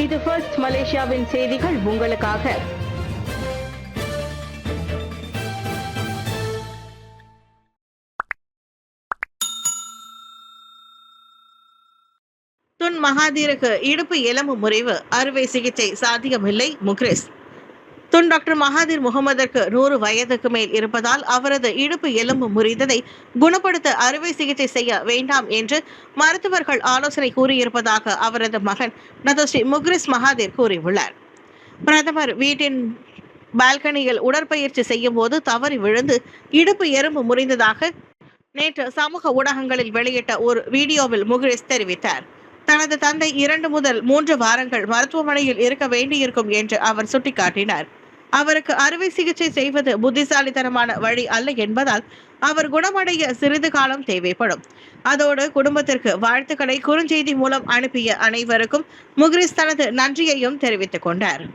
இது ஃபர்ஸ்ட் மலேசியாவின் செய்திகள் உங்களுக்காக. துன் மகாதீருக்கு இடுப்பு எலும்பு முறிவு, அறுவை சிகிச்சை சாத்தியமில்லை முக்ரிஸ். துன் டாக்டர் மகாதீர் முகமதற்கு 100 வயதுக்கு மேல் இருப்பதால் அவரது இடுப்பு எலும்பு முறிந்ததை குணப்படுத்த அறுவை சிகிச்சை செய்ய வேண்டாம் என்று மருத்துவர்கள் ஆலோசனை கூறியிருப்பதாக அவரது மகன் நதஸ்ரீ முக்ரிஸ் மகாதீர் கூறியுள்ளார். பிரதமர் வீட்டின் பால்கனியில் உடற்பயிற்சி செய்யும் போது தவறி விழுந்து இடுப்பு எலும்பு முறிந்ததாக நேற்று சமூக ஊடகங்களில் வெளியிட்ட ஒரு வீடியோவில் முக்ரிஸ் தெரிவித்தார். தனது தந்தை 2 முதல் 3 வாரங்கள் மருத்துவமனையில் இருக்க வேண்டியிருக்கும் என்று அவர் சுட்டிக்காட்டினார். அவருக்கு அறுவை சிகிச்சை செய்வது புத்திசாலித்தனமான வழி அல்ல என்பதால் அவர் குணமடைய சிறிது காலம் தேவைப்படும். அதோடு குடும்பத்திற்கு வாழ்த்துக்களை குறுஞ்செய்தி மூலம் அனுப்பிய அனைவருக்கும் முக்ரிஸ் தனது நன்றியையும் தெரிவித்துக் கொண்டார்.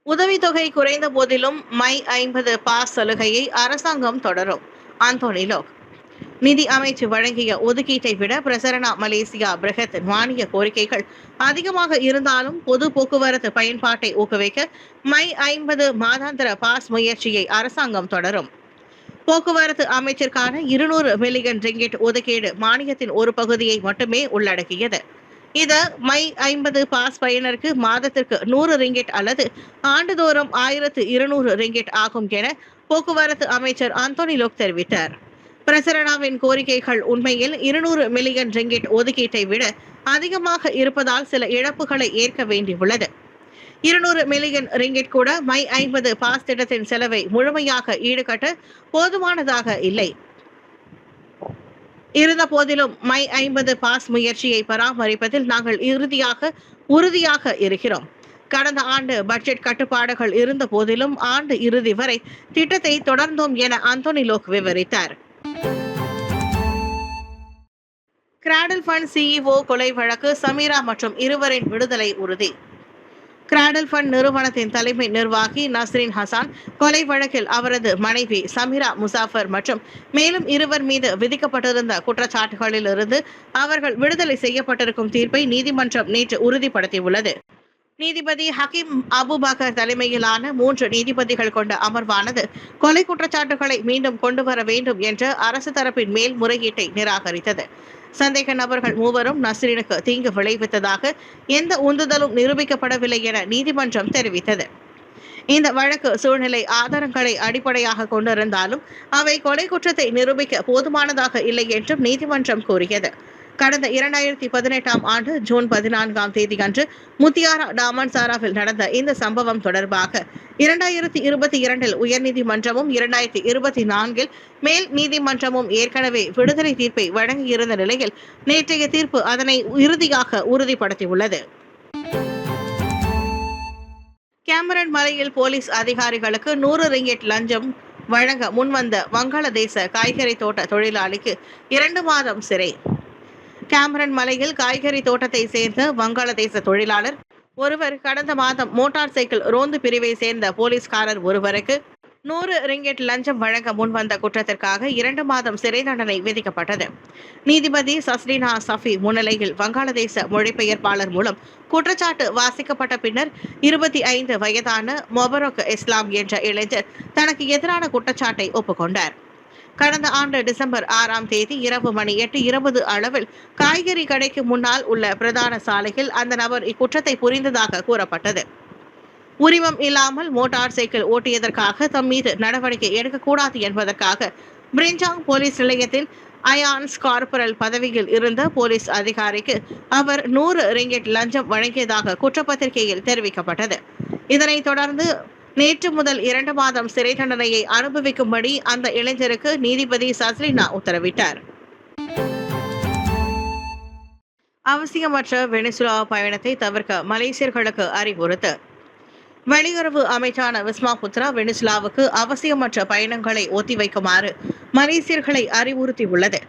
உதவித்தொகை குறைந்த போதிலும் மை 50 பாஸ் சலுகையை அரசாங்கம் தொடரும். அந்தோனி லோக். நிதி அமைச்சு வழங்கிய ஒதுக்கீட்டை விட பிரசரணா மலேசியா பிரகத் மானிய கோரிக்கைகள் அதிகமாக இருந்தாலும் பொது போக்குவரத்து பயன்பாட்டை ஊக்குவிக்க மை 50 மாதாந்திர பாஸ் முயற்சியை அரசாங்கம் தொடரும். போக்குவரத்து அமைச்சிற்கான 200 மில்லியன் ரிங்கிட் ஒதுக்கீடு மானியத்தின் ஒரு பகுதியை மட்டுமே உள்ளடக்கியது. இது மை 50 பாஸ் பயனருக்கு மாதத்திற்கு 100 ரிங்கிட் அல்லது ஆண்டுதோறும் 1200 ரிங்கிட் ஆகும் என போக்குவரத்து அமைச்சர் அந்தோனி லோக் தெரிவித்தார். பிரசரணாவின் கோரிக்கைகள் உண்மையில் 200 மில்லியன் ரிங்கிட் ஒதுக்கீட்டை விட அதிகமாக இருப்பதால் சில இழப்புகளை ஏற்க வேண்டியுள்ளது. 200 மில்லியன் ரிங்கிட் கூட மை 50 பாஸ் திட்டத்தின் செலவை முழுமையாக ஈடுகட்ட போதுமானதாக இல்லை. இருந்த போதிலும் மை 50 பாஸ் முயற்சியை பராமரிப்பதில் நாங்கள் உறுதியாக இருக்கிறோம். கடந்த ஆண்டு பட்ஜெட் கட்டுப்பாடுகள் இருந்த போதிலும் ஆண்டு இறுதி வரை திட்டத்தை தொடர்ந்தோம் என அந்தோனி லோக் விவரித்தார். கிராடல் ஃபண்ட் சிஇஓ கொலை வழக்கு, சமீரா மற்றும் இருவரின் விடுதலை உறுதி. கிராடல் ஃபண்ட் நிறுவனத்தின் தலைமை நிர்வாகி நஸ்ரின் ஹசான் கொலை வழக்கில் அவரது மனைவி சமீரா முசாஃபர் மற்றும் மேலும் 2 மீது விதிக்கப்பட்டிருந்த குற்றச்சாட்டுகளில் இருந்து அவர்கள் விடுதலை செய்யப்பட்டிருக்கும் தீர்ப்பை நீதிமன்றம் நேற்று உறுதிப்படுத்தியுள்ளது. நீதிபதி ஹக்கீம் அபுபக்கர் தலைமையிலான 3 நீதிபதிகள் கொண்ட அமர்வானது கொலை குற்றச்சாட்டுகளை மீண்டும் கொண்டு வர வேண்டும் என்ற அரசு தரப்பின் மேல்முறையீட்டை நிராகரித்தது. சந்தேக நபர்கள் 3வரும் நஸ்ரினுக்கு தீங்கு விளைவித்ததாக எந்த உந்துதலும் நிரூபிக்கப்படவில்லை என நீதிமன்றம் தெரிவித்தது. இந்த வழக்கு சூழ்நிலை ஆதாரங்களை அடிப்படையாக கொண்டிருந்தாலும் அவை கொலை குற்றத்தை நிரூபிக்க போதுமானதாக இல்லை என்றும் நீதிமன்றம் கூறியது. கடந்த 2018ஆம் ஆண்டு ஜூன் 14ஆம் தேதி அன்று முத்தியாரா டாமன்சாராவில் நடந்த இந்த சம்பவம் தொடர்பாக 2022இல் உயர்நீதிமன்றமும் 2024இல் மேல் நீதிமன்றமும் ஏற்கனவே விடுதலை தீர்ப்பை வழங்கியிருந்த நிலையில் நேற்றைய தீர்ப்பு அதனை இறுதியாக உறுதிப்படுத்தியுள்ளது. கேமரன் மலையில் போலீஸ் அதிகாரிகளுக்கு 100 ரிங்கிட் லஞ்சம் வழங்க முன்வந்த வங்காளதேச காய்கறி தோட்ட தொழிலாளிக்கு 2 மாதம் சிறை. கேமரன் மலையில் காய்கறி தோட்டத்தை சேர்ந்த வங்காளதேச தொழிலாளர் ஒருவர் கடந்த மாதம் மோட்டார் சைக்கிள் ரோந்து பிரிவை சேர்ந்த போலீஸ்காரர் ஒருவருக்கு 100 ரிங்கிட் லஞ்சம் வழங்க முன்வந்த குற்றத்திற்காக 2 மாதம் சிறை தண்டனை விதிக்கப்பட்டது. நீதிபதி சஸ்ரீனா சஃபி முன்னிலையில் வங்காளதேச மொழிபெயர்ப்பாளர் மூலம் குற்றச்சாட்டு வாசிக்கப்பட்ட பின்னர் 25 வயதான மொபரக் இஸ்லாம் என்ற இளைஞர் தனக்கு எதிரான குற்றச்சாட்டை ஒப்புக்கொண்டார். கடந்த ஆண்டு டிசம்பர் 6ஆம் தேதி இரவு மணி 8:20 அளவில் காய்கறி கடைக்கு முன்னால் உள்ள பிரதான சாலையில் அந்த நபர் இக்குற்றத்தை புரிந்ததாக கூறப்பட்டது. உரிமம் இல்லாமல் மோட்டார் சைக்கிள் ஓட்டியதற்காக தம் மீது நடவடிக்கை எடுக்கக்கூடாது என்பதற்காக பிரிஞ்சாங் போலீஸ் நிலையத்தில் அயான்ஸ் கார்பரல் பதவியில் இருந்த போலீஸ் அதிகாரிக்கு அவர் 100 ரிங்கிட் லஞ்சம் வழங்கியதாக குற்றப்பத்திரிகையில் தெரிவிக்கப்பட்டது. இதனைத் தொடர்ந்து நேற்று முதல் 2 மாதம் சிறை தண்டனையை அனுபவிக்கும்படி அந்த இளைஞருக்கு நீதிபதி சஸ்ரீனா உத்தரவிட்டார். அவசியமற்ற வெனிசுலா பயணத்தை தவிர்க்க மலேசியர்களுக்கு அறிவுறுத்து. வெளியுறவு அமைச்சான விஸ்மா புத்ரா வெனிசுலாவுக்கு அவசியமற்ற பயணங்களை ஒத்திவைக்குமாறு மலேசியர்களை அறிவுறுத்தியுள்ளது.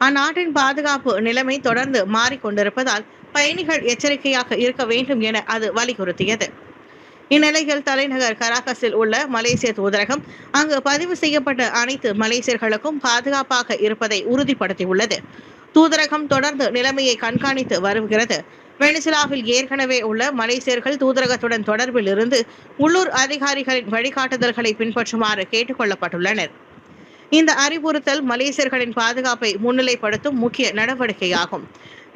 அந்நாட்டின் பாதுகாப்பு நிலைமை தொடர்ந்து மாறிக்கொண்டிருப்பதால் பயணிகள் எச்சரிக்கையாக இருக்க வேண்டும் என அது வலியுறுத்தியது. இந்நிலையில் தலைநகர் கராகஸில் உள்ள மலேசிய தூதரகம் அங்கு பதிவு செய்யப்பட்ட அனைத்து மலேசியர்களுக்கும் பாதுகாப்பாக இருப்பதை உறுதிப்படுத்தியுள்ளது. தூதரகம் தொடர்ந்து நிலைமையை கண்காணித்து வருகிறது. வெனிசுலாவில் ஏற்கனவே உள்ள மலேசியர்கள் தூதரகத்துடன் தொடர்பில் இருந்து உள்ளூர் அதிகாரிகளின் வழிகாட்டுதல்களை பின்பற்றுமாறு கேட்டுக் கொள்ளப்பட்டுள்ளனர். இந்த அறிவுறுத்தல் மலேசியர்களின் பாதுகாப்பை முன்னிலைப்படுத்தும் முக்கிய நடவடிக்கையாகும்.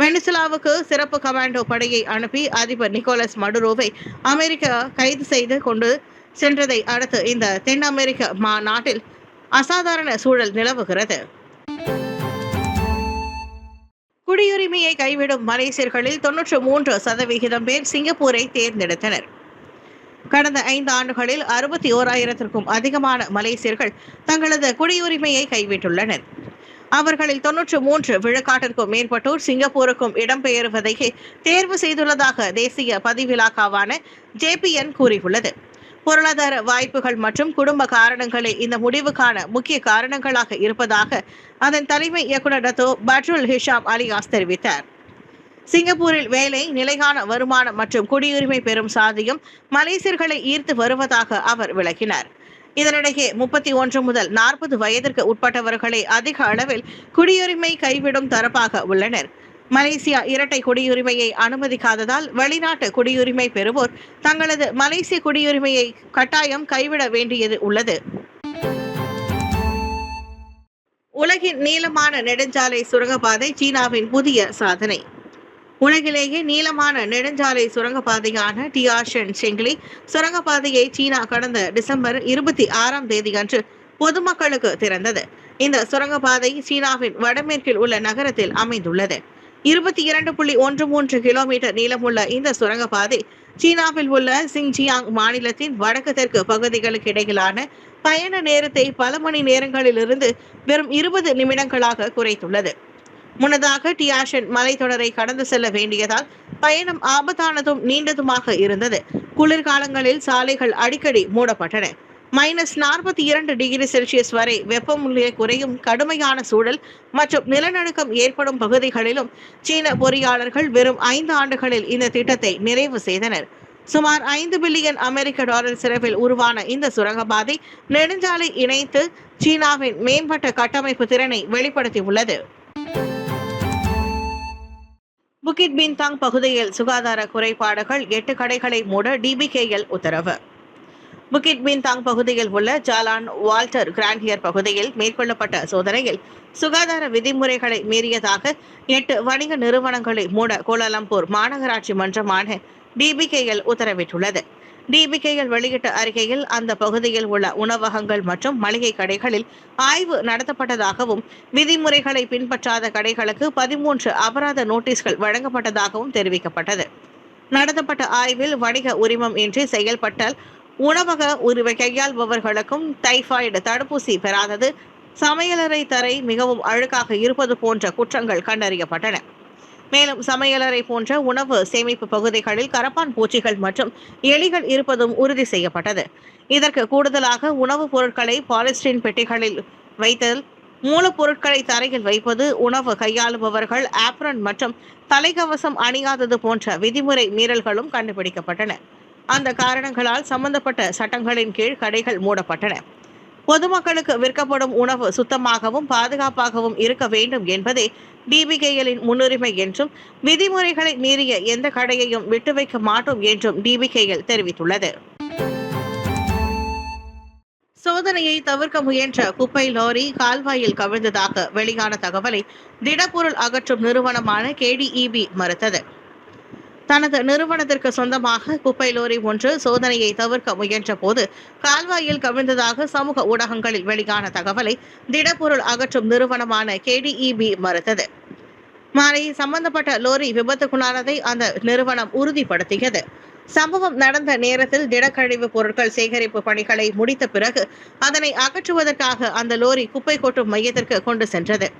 வெனிசுலாவுக்கு சிறப்பு கமாண்டோ படையை அனுப்பி அதிபர் நிக்கோலஸ் மடுரோவை அமெரிக்கா கைது செய்து கொண்டு சென்றதை அடுத்து இந்த தென் அமெரிக்க நாட்டில் அசாதாரண சூழல் நிலவுகிறது. குடியுரிமையை கைவிடும் மலேசியர்களில் 93% பேர் சிங்கப்பூரை தேர்ந்தெடுத்தனர். கடந்த 5 ஆண்டுகளில் 61,000க்கும் அதிகமான மலேசியர்கள் தங்களது குடியுரிமையை கைவிட்டுள்ளனர். அவர்களில் 93% மேற்பட்டோர் சிங்கப்பூருக்கும் இடம்பெயர்வதையே தேர்வு செய்துள்ளதாக தேசிய பதிவிலாக்காவான JPN கூறியுள்ளது. பொருளாதார வாய்ப்புகள் மற்றும் குடும்ப காரணங்களே இந்த முடிவுக்கான முக்கிய காரணங்களாக இருப்பதாக அதன் தலைமை இயக்குநர் டத்தோ பட்ருல் ஹிஷாம் அலியாஸ் தெரிவித்தார். சிங்கப்பூரில் வேலை, நிலையான வருமானம் மற்றும் குடியுரிமை பெறும் சாதியம் மலேசியர்களை ஈர்த்து வருவதாக அவர் விளக்கினார். இதனிடையே 31 முதல் 40 வயதிற்கு உட்பட்டவர்களே அதிக அளவில் குடியுரிமை கைவிடும் தரப்பாக உள்ளனர். மலேசியா இரட்டை குடியுரிமையை அனுமதிக்காததால் வெளிநாட்டு குடியுரிமை பெறுவோர் தங்களது மலேசிய குடியுரிமையை கட்டாயம் கைவிட வேண்டியது உள்ளது. உலகின் நீளமான நெடுஞ்சாலை சுரங்கப்பாதை சீனாவின் புதிய சாதனை. உலகிலேயே நீளமான நெடுஞ்சாலை சுரங்கப்பாதையான டியாஷன் செங்லி சுரங்கப்பாதையை சீனா கடந்த டிசம்பர் 26ஆம் தேதியன்று பொதுமக்களுக்கு திறந்தது. இந்த சுரங்கப்பாதை சீனாவின் வடமேற்கில் உள்ள நகரத்தில் அமைந்துள்ளது. 22.13 கிலோமீட்டர் நீளமுள்ள இந்த சுரங்கப்பாதை சீனாவில் உள்ள சிங்ஜியாங் மாநிலத்தின் வடக்கு தெற்கு பகுதிகளுக்கு இடையிலான பயண நேரத்தை பல மணி நேரங்களிலிருந்து வெறும் 20 நிமிடங்களாக குறைத்துள்ளது. முன்னதாக டியாஷன் மலைத்தொடரை கடந்து செல்ல வேண்டியதால் பயணம் ஆபத்தானதும் நீண்டதுமாக இருந்தது. குளிர்காலங்களில் சாலைகள் அடிக்கடி மூடப்பட்டன. -42 டிகிரி செல்சியஸ் வரை வெப்பநிலை குறையும் கடுமையான சூழல் மற்றும் நிலநடுக்கம் ஏற்படும் பகுதிகளிலும் சீன பொறியாளர்கள் வெறும் 5 ஆண்டுகளில் இந்த திட்டத்தை நிறைவு செய்தனர். சுமார் $5 பில்லியன் செலவில் உருவான இந்த சுரங்கப்பாதை நெடுஞ்சாலை இணைத்து சீனாவின் மேம்பட்ட கட்டமைப்பு திறனை வெளிப்படுத்தியுள்ளது. புகிட் பின்தாங் பகுதியில் சுகாதார குறைபாடுகள் 8 கடைகளை மூட DBKL உத்தரவு. புகிட் பின்தாங் பகுதியில் உள்ள ஜாலான் வால்டர் கிராண்டியர் பகுதியில் மேற்கொள்ளப்பட்ட சோதனையில் சுகாதார விதிமுறைகளை மீறியதாக 8 வணிக நிறுவனங்களை மூட கோலாலம்பூர் மாநகராட்சி மன்றமான DBKL உத்தரவிட்டுள்ளது. DBKL வெளியிட்ட அறிக்கையில் அந்த பகுதியில் உள்ள உணவகங்கள் மற்றும் மளிகை கடைகளில் ஆய்வு நடத்தப்பட்டதாகவும் விதிமுறைகளை பின்பற்றாத கடைகளுக்கு 13 அபராத நோட்டீஸ்கள் வழங்கப்பட்டதாகவும் தெரிவிக்கப்பட்டது. நடத்தப்பட்ட ஆய்வில் வணிக உரிமம் இன்றி செயல்பட்டால் உணவக உரிமை கையாள்பவர்களுக்கும் டைபாய்டு தடுப்பூசி பெறாதது, சமையலறை தரை மிகவும் அழுக்காக இருப்பது போன்ற குற்றங்கள் கண்டறியப்பட்டன. மேலும் சமையலறை போன்ற உணவு சேமிப்பு பகுதிகளில் கரப்பான் பூச்சிகள் மற்றும் எலிகள் இருப்பதும் உறுதி செய்யப்பட்டது. இதற்கு கூடுதலாக உணவுப் பொருட்களை பாலிஸ்டின் பெட்டிகளில் வைத்தல், மூலப்பொருட்களை தரையில் வைப்பது, உணவு கையாளுபவர்கள் ஆப்ரன் மற்றும் தலைக்கவசம் அணியாதது போன்ற விதிமுறை மீறல்களும் கண்டுபிடிக்கப்பட்டன. அந்த காரணங்களால் சம்பந்தப்பட்ட சட்டங்களின் கீழ் கடைகள் மூடப்பட்டன. பொதுமக்களுக்கு விற்கப்படும் உணவு சுத்தமாகவும் பாதுகாப்பாகவும் இருக்க வேண்டும் என்பதே DBKLின் முன்னுரிமை என்றும் விதிமுறைகளை மீறிய எந்த கடையையும் விட்டு வைக்க மாட்டோம் என்றும் DBKL தெரிவித்துள்ளது. சோதனையை தவிர்க்க முயன்ற குப்பை லாரி கால்வாயில் கவிழ்ந்ததாக வெளியான தகவலை திடப்பொருள் அகற்றும் நிறுவனமான KDEB மறுத்தது. தனது நிறுவனத்திற்கு சொந்தமாக குப்பை லோரி ஒன்று சோதனையை தவிர்க்க முயன்ற போது கால்வாயில் கவிழ்ந்ததாக சமூக ஊடகங்களில் வெளியான தகவலை திடப்பொருள் அகற்றும் நிறுவனமான KDEB மறுத்தது. மாலை சம்பந்தப்பட்ட லோரி விபத்துக்குள்ளானதை அந்த நிறுவனம் உறுதிப்படுத்தியது. சம்பவம் நடந்த நேரத்தில் திடக்கழிவு பொருட்கள் சேகரிப்பு பணிகளை முடித்த பிறகு அதனை அகற்றுவதற்காக அந்த லோரி குப்பை கொட்டும் மையத்திற்கு கொண்டு சென்றது.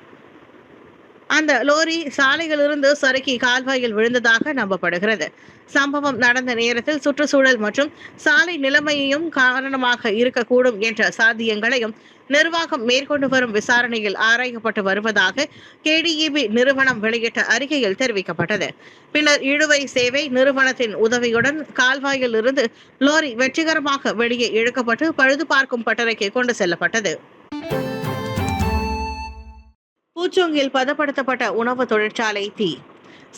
அந்த லோரி சாலையிலிருந்து சறுக்கி கால்வாயில் விழுந்ததாக நம்பப்படுகிறது. சம்பவம் நடந்த நேரத்தில் சுற்றுச்சூழல் மற்றும் சாலை நிலைமையையும் காரணமாக இருக்கக்கூடும் என்ற சாத்தியங்களையும் நிர்வாகம் மேற்கொண்டு வரும் விசாரணையில் ஆராயப்பட்டு வருவதாக KDEB நிறுவனம் வெளியிட்ட அறிக்கையில் தெரிவிக்கப்பட்டது. பின்னர் இழுவை சேவை நிறுவனத்தின் உதவியுடன் கால்வாயில் இருந்து லோரி வெற்றிகரமாக வெளியே இழுக்கப்பட்டு பழுது பார்க்கும் பட்டறைக்கு கொண்டு செல்லப்பட்டது. பூச்சோங்கில் பதப்படுத்தப்பட்ட உணவு தொழிற்சாலை தீ.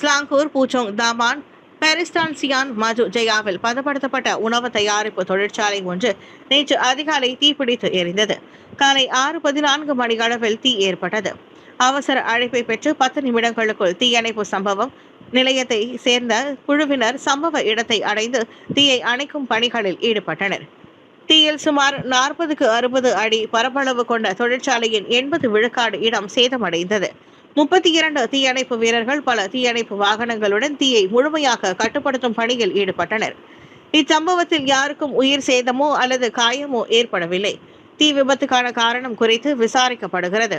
ஸ்லாங்கூர், பூச்சோங், தாமான், பெரிஸ்தான், சியான், மஜு ஜெயாவில் பதப்படுத்தப்பட்ட உணவு தயாரிப்பு தொழிற்சாலை ஒன்று நேற்று அதிகாலை தீப்பிடித்து எரிந்தது. காலை 6:14 மணியளவில் தீ ஏற்பட்டது. அவசர அழைப்பை பெற்று 10 நிமிடங்களுக்குள் தீயணைப்பு சம்பவம் நிலையத்தை சேர்ந்த குழுவினர் சம்பவ இடத்தை அடைந்து தீயை அணைக்கும் பணிகளில் ஈடுபட்டனர். தீயில் சுமார் 40-60 அடி பரப்பளவு கொண்ட தொழிற்சாலையின் 80 விழுக்காடு இடம் சேதமடைந்தது. 32 தீயணைப்பு வீரர்கள் பல தீயணைப்பு வாகனங்களுடன் தீயை முழுமையாக கட்டுப்படுத்தும் பணியில் ஈடுபட்டனர். இச்சம்பவத்தில் யாருக்கும் உயிர் சேதமோ அல்லது காயமோ ஏற்படவில்லை. தீ விபத்துக்கான காரணம் குறித்து விசாரிக்கப்படுகிறது.